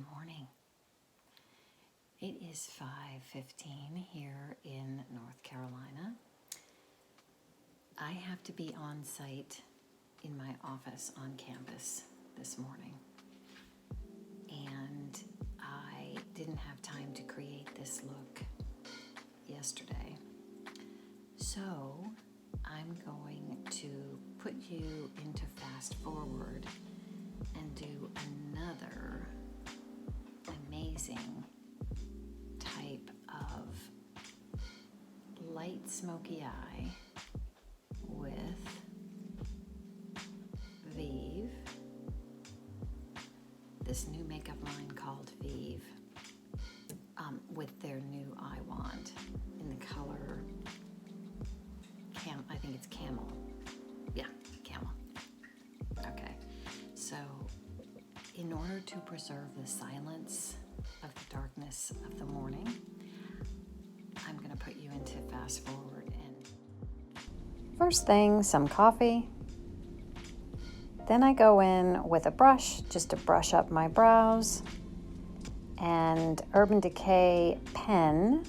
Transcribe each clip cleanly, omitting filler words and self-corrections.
Good morning. It is 5:15 here in North Carolina. I have to be on site in my office on campus this morning, and I didn't have time to create this look yesterday. So I'm going to put you into fast forward and do another amazing type of light smoky eye with VIEVE, this new makeup line called VIEVE, with their new eye wand in the color I think it's Camel. Yeah, Camel. Okay, so in order to preserve the silence of the darkness of the morning, I'm going to put you into fast forward. And first thing, some coffee. Then I go in with a brush just to brush up my brows, and Urban Decay pen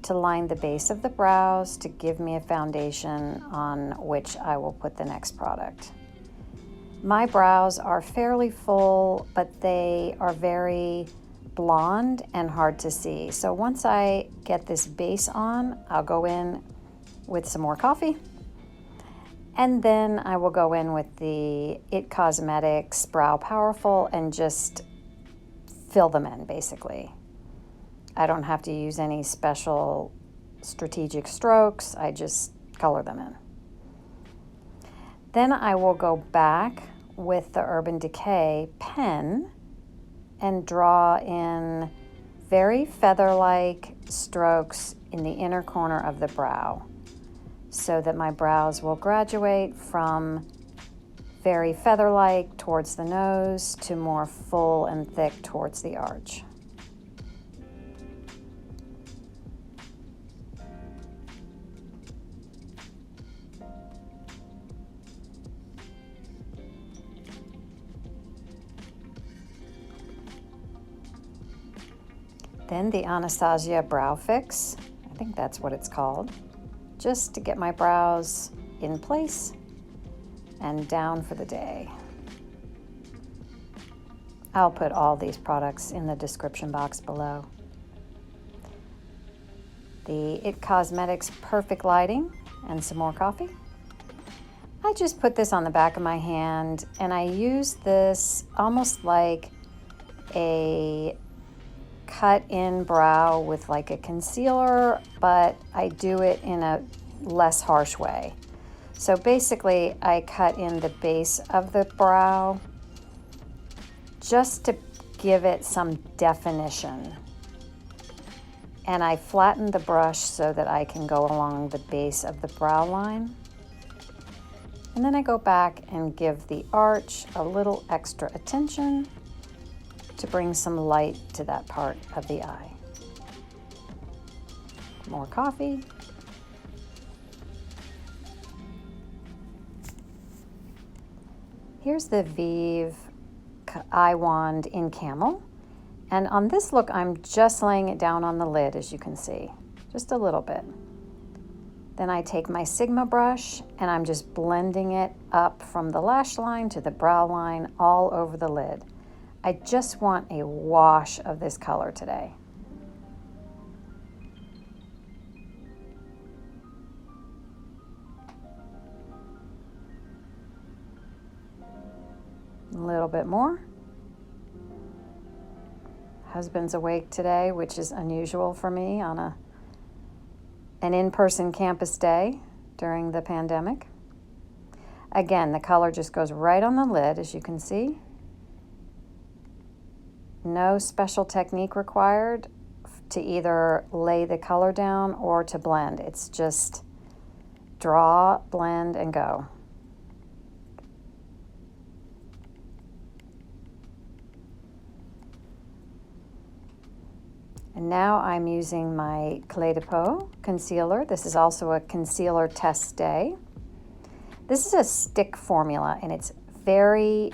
to line the base of the brows to give me a foundation on which I will put the next product. My brows are fairly full, but they are very blonde and hard to see. So once I get this base on, I'll go in with some more coffee. And then I will go in with the IT Cosmetics Brow Powerful and just fill them in, basically. I don't have to use any special strategic strokes. I just color them in. Then I will go back with the Urban Decay pen and draw in very feather-like strokes in the inner corner of the brow so that my brows will graduate from very feather-like towards the nose to more full and thick towards the arch. Then the Anastasia Brow Fix, I think that's what it's called, just to get my brows in place and down for the day. I'll put all these products in the description box below. The IT Cosmetics Perfect Lighting and some more coffee. I just put this on the back of my hand, and I use this almost like a cut-in brow with like a concealer, but I do it in a less harsh way. So basically, I cut in the base of the brow just to give it some definition. And I flatten the brush so that I can go along the base of the brow line. And then I go back and give the arch a little extra attention to bring some light to that part of the eye. More coffee. Here's the VIEVE Eye Wand in Camel. And on this look, I'm just laying it down on the lid, as you can see, just a little bit. Then I take my Sigma brush and I'm just blending it up from the lash line to the brow line all over the lid. I just want a wash of this color today. A little bit more. Husband's awake today, which is unusual for me on an in-person campus day during the pandemic. Again, the color just goes right on the lid, as you can see. No special technique required to either lay the color down or to blend. It's just draw, blend, and go. And now I'm using my Cle De Peau concealer. This is also a concealer test day. This is a stick formula, and it's very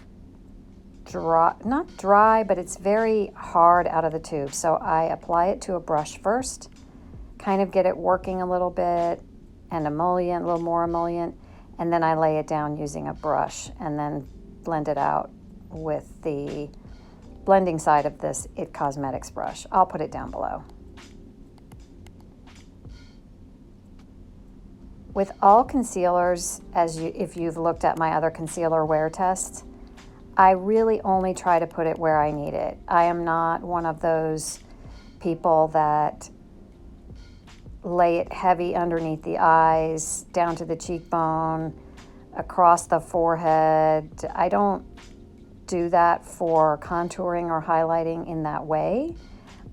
dry, not dry, but it's very hard out of the tube. So I apply it to a brush first, kind of get it working a little bit, and emollient, a little more emollient, and then I lay it down using a brush and then blend it out with the blending side of this It Cosmetics brush. I'll put it down below. With all concealers, if you've looked at my other concealer wear tests, I really only try to put it where I need it. I am not one of those people that lay it heavy underneath the eyes, down to the cheekbone, across the forehead. I don't do that for contouring or highlighting in that way.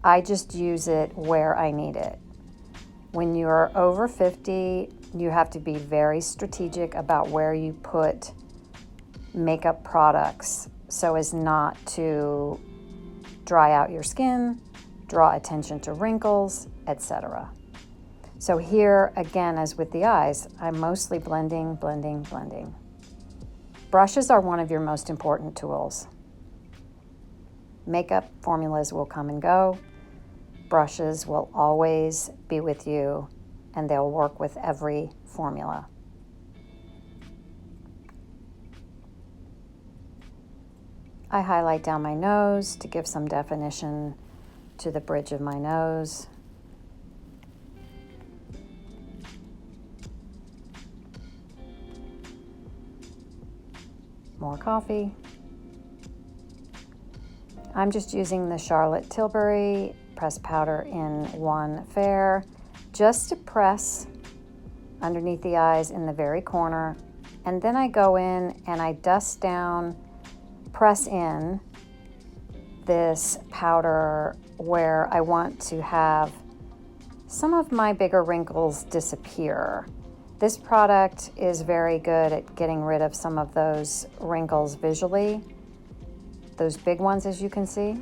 I just use it where I need it. When you're over 50, you have to be very strategic about where you put makeup products so as not to dry out your skin, draw attention to wrinkles, etc. So here, again, as with the eyes, I'm mostly blending, blending, blending. Brushes are one of your most important tools. Makeup formulas will come and go. Brushes will always be with you, and they'll work with every formula. I highlight down my nose to give some definition to the bridge of my nose. More coffee. I'm just using the Charlotte Tilbury pressed powder in 1 Fair just to press underneath the eyes in the very corner, and then I go in and I dust down, press in this powder where I want to have some of my bigger wrinkles disappear. This product is very good at getting rid of some of those wrinkles visually, those big ones, as you can see,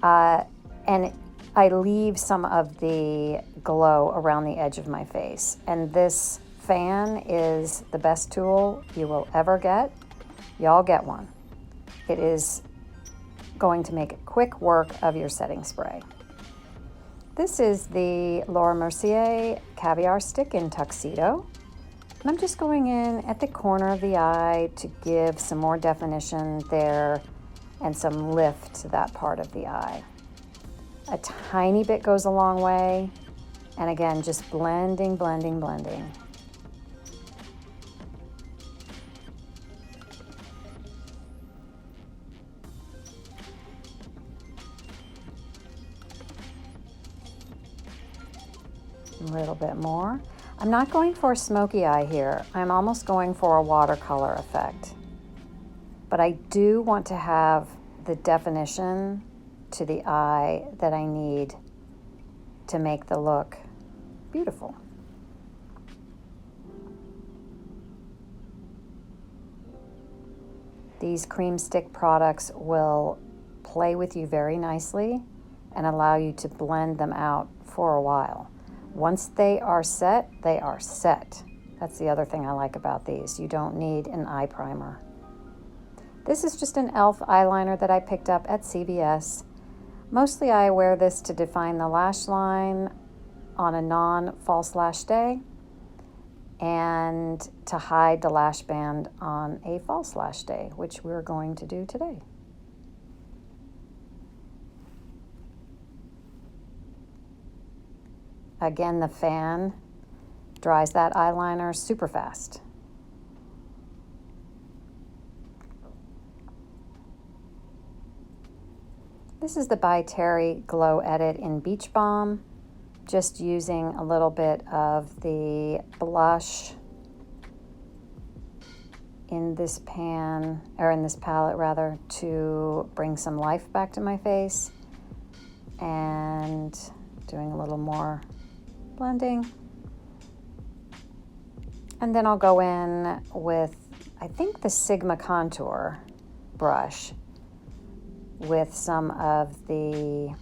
and I leave some of the glow around the edge of my face. And this fan is the best tool you will ever get. Y'all get one. It is going to make quick work of your setting spray. This is the Laura Mercier Caviar Stick in Tuxedo. And I'm just going in at the corner of the eye to give some more definition there and some lift to that part of the eye. A tiny bit goes a long way. And again, just blending, blending, blending. A little bit more. I'm not going for a smoky eye here. I'm almost going for a watercolor effect. But I do want to have the definition to the eye that I need to make the look beautiful. These cream stick products will play with you very nicely and allow you to blend them out for a while. Once they are set, they are set. That's the other thing I like about these. You don't need an eye primer. This is just an e.l.f. eyeliner that I picked up at CVS. Mostly I wear this to define the lash line on a non-false lash day and to hide the lash band on a false lash day, which we're going to do today. Again, the fan dries that eyeliner super fast. This is the By Terry Glow Edit in Beach Balm. Just using a little bit of the blush in this pan, or in this palette rather, to bring some life back to my face. And doing a little more blending. And then I'll go in with, I think, the Sigma Contour brush with some of the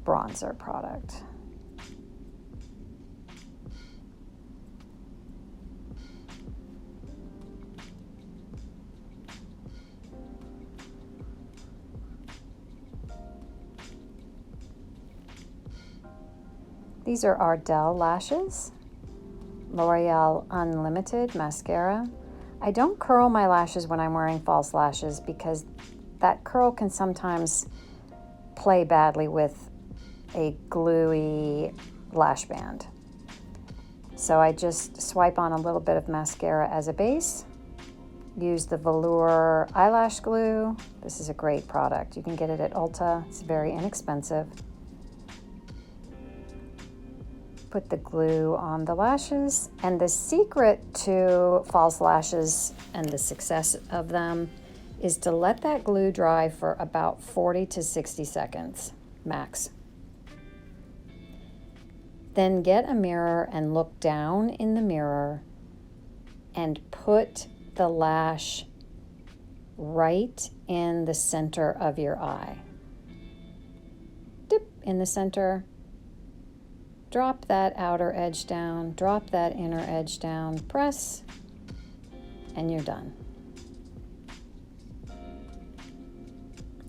bronzer product. These are Ardell lashes, L'Oreal Unlimited mascara. I don't curl my lashes when I'm wearing false lashes because that curl can sometimes play badly with a gluey lash band. So I just swipe on a little bit of mascara as a base. Use the velour eyelash glue. This is a great product. You can get it at Ulta. It's very inexpensive. Put the glue on the lashes. And the secret to false lashes and the success of them is to let that glue dry for about 40 to 60 seconds, max. Then get a mirror and look down in the mirror and put the lash right in the center of your eye. Dip in the center. Drop that outer edge down, drop that inner edge down, press, and you're done.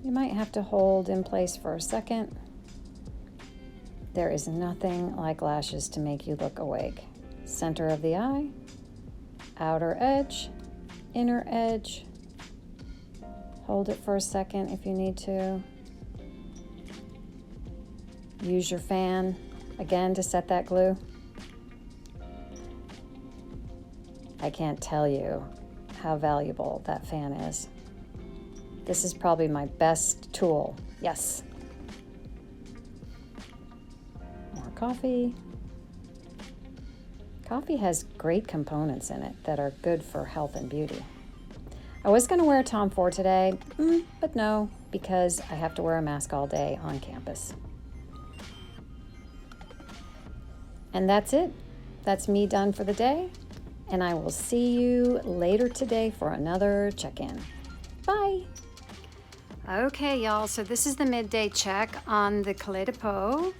You might have to hold in place for a second. There is nothing like lashes to make you look awake. Center of the eye, outer edge, inner edge. Hold it for a second if you need to. Use your fan again to set that glue. I can't tell you how valuable that fan is. This is probably my best tool. Yes. More coffee. Coffee has great components in it that are good for health and beauty. I was going to wear Tom Ford today, but no, because I have to wear a mask all day on campus. And that's it. That's me done for the day. And I will see you later today for another check-in. Bye. Okay, y'all, so this is the midday check on the Clé de Peau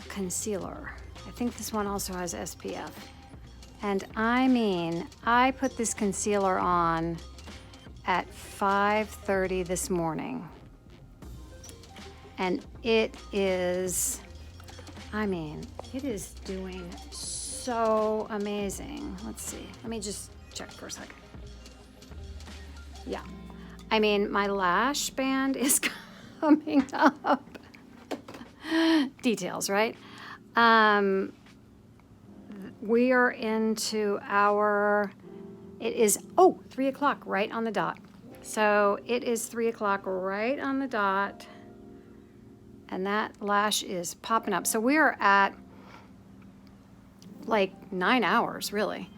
Concealer. I think this one also has SPF. And I mean, I put this concealer on at 5:30 this morning. And it is, I mean, it is doing so amazing. Let's see, let me just check for a second. Yeah. I mean, my lash band is coming up. Details, right? We are into our, it is, 3 o'clock right on the dot. So it is 3 o'clock right on the dot. And that lash is popping up. So we are at like 9 hours, really.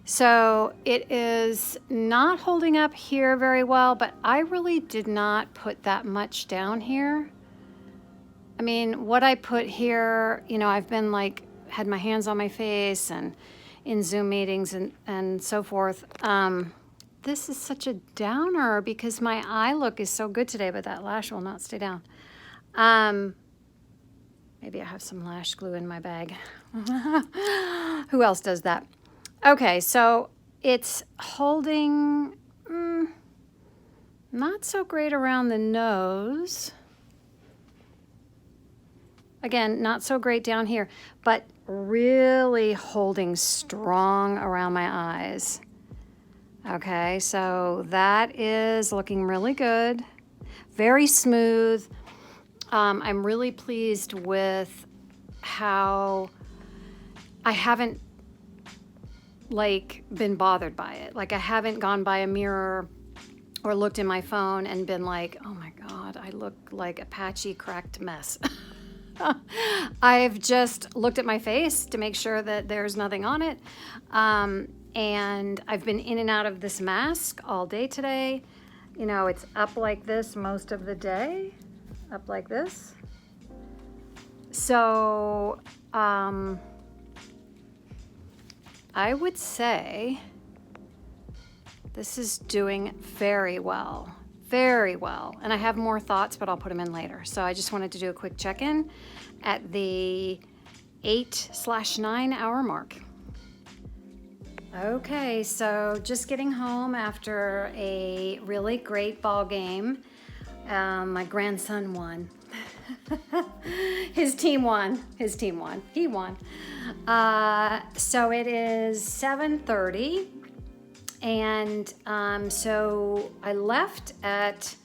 So it is not holding up here very well, but I really did not put that much down here. I mean, what I put here, you know, I've been like, had my hands on my face and in Zoom meetings and so forth. This is such a downer because my eye look is so good today, but that lash will not stay down. Maybe I have some lash glue in my bag. Who else does that? Okay, so it's holding not so great around the nose. Again, not so great down here, but really holding strong around my eyes. Okay, so that is looking really good. Very smooth. I'm really pleased with how I haven't like been bothered by it. Like I haven't gone by a mirror or looked in my phone and been like, oh my God, I look like a patchy, cracked mess. I've just looked at my face to make sure that there's nothing on it. And I've been in and out of this mask all day today. You know, it's up like this most of the day, up like this. So, I would say this is doing very well, very well. And I have more thoughts, but I'll put them in later. So I just wanted to do a quick check-in at the 8/9 hour mark. Okay, so just getting home after a really great ball game. My grandson won. His team won. His team won. He won. So it is 7:30. And so I left at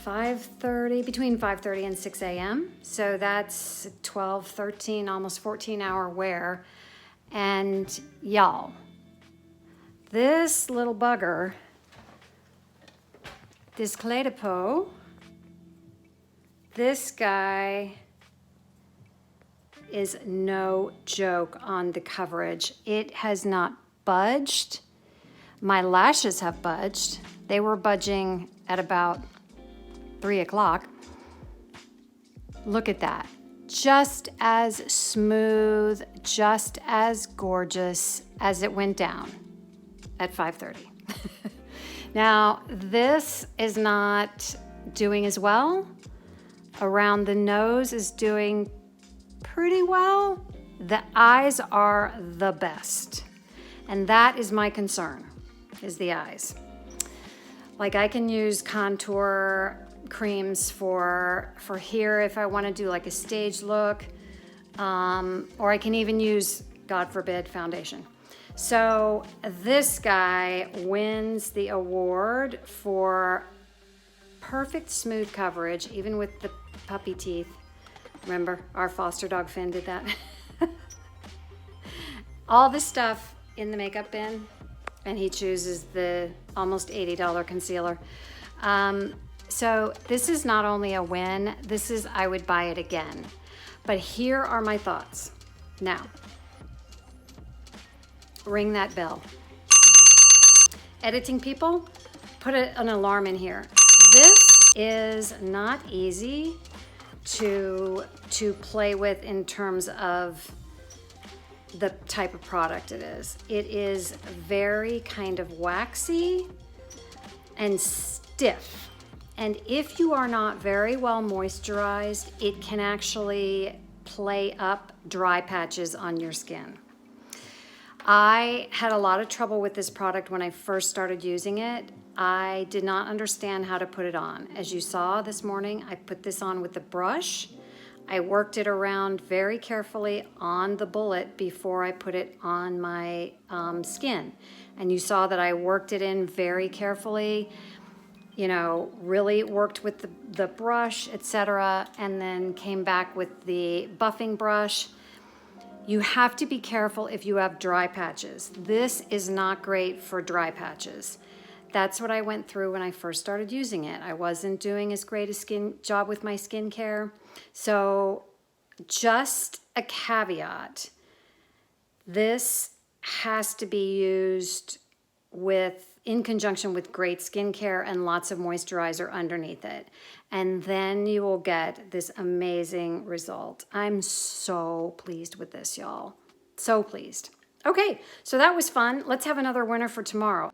5:30, between 5:30 and 6 a.m. So that's 12, 13, almost 14-hour wear. And y'all, this little bugger, this Cle De Peau, this guy is no joke on the coverage. It has not budged. My lashes have budged. They were budging at about 3 o'clock. Look at that. Just as smooth, just as gorgeous as it went down at 5:30. Now, this is not doing as well. Around the nose is doing pretty well. The eyes are the best. And that is my concern, is the eyes. Like, I can use contour creams for here if I want to do like a stage look, or I can even use, God forbid, foundation. So this guy wins the award for perfect smooth coverage, even with the puppy teeth. Remember, our foster dog Finn did that. All this stuff in the makeup bin, and he chooses the almost $80 concealer. So this is not only a win, this is, I would buy it again. But here are my thoughts. Now, ring that bell. Editing people, put an alarm in here. This is not easy to play with in terms of the type of product it is. It is very kind of waxy and stiff. And if you are not very well moisturized, it can actually play up dry patches on your skin. I had a lot of trouble with this product when I first started using it. I did not understand how to put it on. As you saw this morning, I put this on with the brush. I worked it around very carefully on the bullet before I put it on my skin. And you saw that I worked it in very carefully, you know, really worked with the brush, etc., and then came back with the buffing brush. You have to be careful if you have dry patches. This is not great for dry patches. That's what I went through when I first started using it. I wasn't doing as great a job with my skincare. So just a caveat, this has to be used in conjunction with great skincare and lots of moisturizer underneath it. And then you will get this amazing result. I'm so pleased with this, y'all. So pleased. Okay, so that was fun. Let's have another winner for tomorrow.